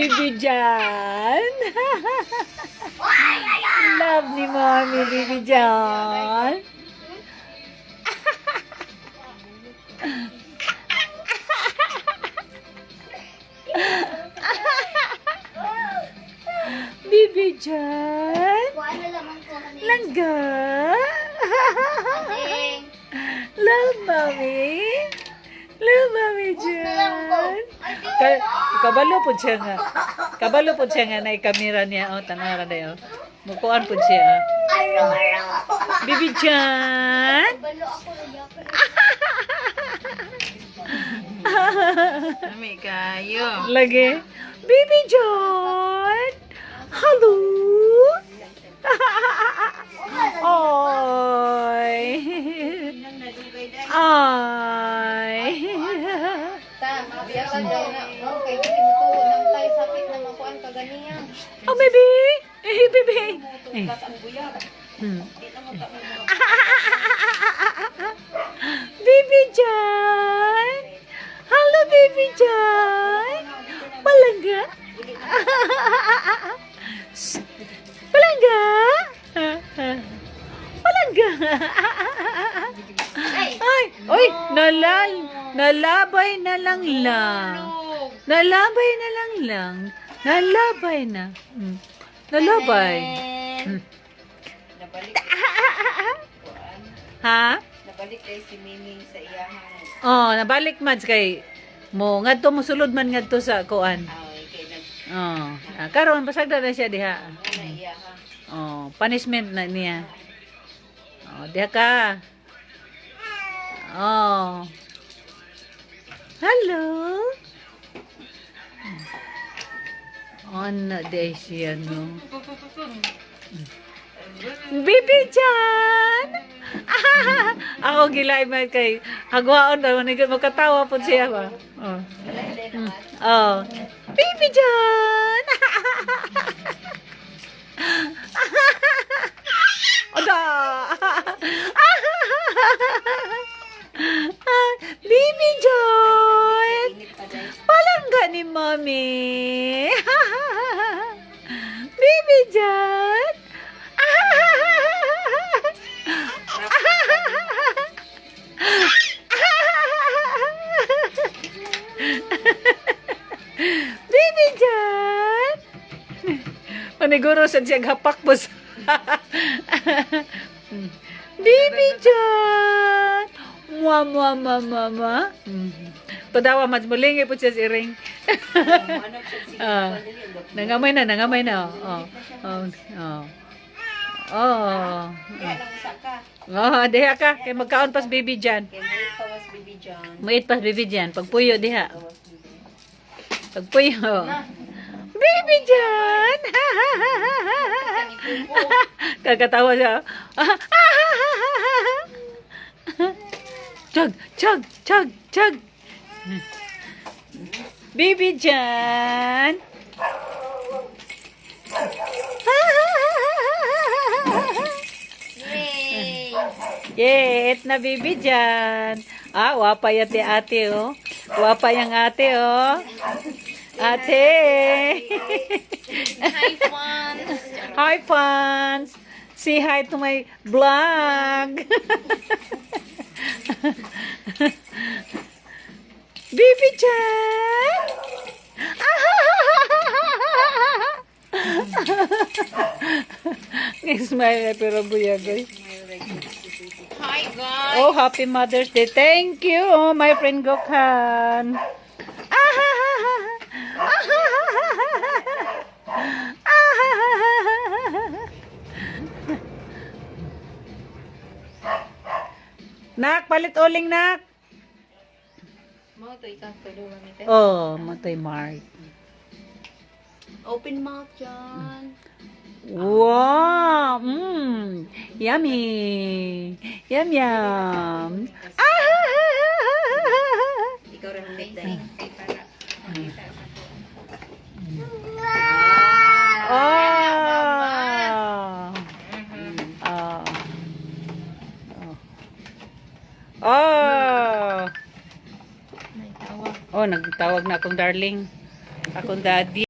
Bibi Jan. Love ni Mommy, Bibi Jan. Bibi Jan. Langga. Love Mommy. Love Mommy Jan. Kabalo po siya nga. Kabalo po siya nga na kamera niya. O, tanara na yun. Mukuan po siya. Bibi Jan. Nami kayo. Lagi. Bibi Jan. Hello. Oy. Ay. Biyakan daw na. Okay, hindi mo to. Nang tayo sakit na makuan ka ganiyan. Oh, baby. Eh, baby. Tugas ang buyag. Baby Jan. Hello, Baby Jan. Palangga. Palangga. Palangga. Ay, oy, nalabay na lang. Nalabay na lang. Nalabay na. Nalabay. Nabalik. Ha? Nabalik kay si Mimi sa iyahang. Oh, nabalik mads kay mo ngadto mo sulod man ngadto sa kuan. Ay, kay nag. Oh, karon pasagda na siya diha. Na iyaha. Oh, punishment na niya. Oh, diha ka. Oh. Hello. Ano day siya no? Bibi Jan! Ako gilay man kay hagwaon daw manigod makatawa po siya ba. Oh. Oh. Bibi Jan! Oda! Bibi Jan! Palangga ni Mommy! Bibi Jan! Bibi Jan! Paniguro sa siya hapak po sa... Bibi Jan! Mama. Padawa mas mulingi po siya si Ring. Nangamay na. Oh, diha ka. Kay magkaon pas Bibi Jan. Kay Mait pa was Bibi John. Muit pas Bibi Jan. Pagpuyo diha. Pagpuyo. Bibi Jan! Kakatawa siya. Chug. Bibi Jan! Yay! Yay! Na Bibi Jan! Ah, wapa yati ate, oh. Wapa yung ate, oh. Ate! Hi, fans! Hi, fans! Say hi to my vlog! Bibi Jan! Smile pero buyagay. Hi, guys! Oh, happy Mother's Day. Thank you, oh, my friend Gokhan. Nak, palit uling, nak. Mo to ikaw tulungan nito. Oh, matay Mark. Open mouth, John. Wow! Yummy! Yum! Ikaw rin ulit dahil. Para makita sa Oh, nagtawag na akong darling. Akong daddy.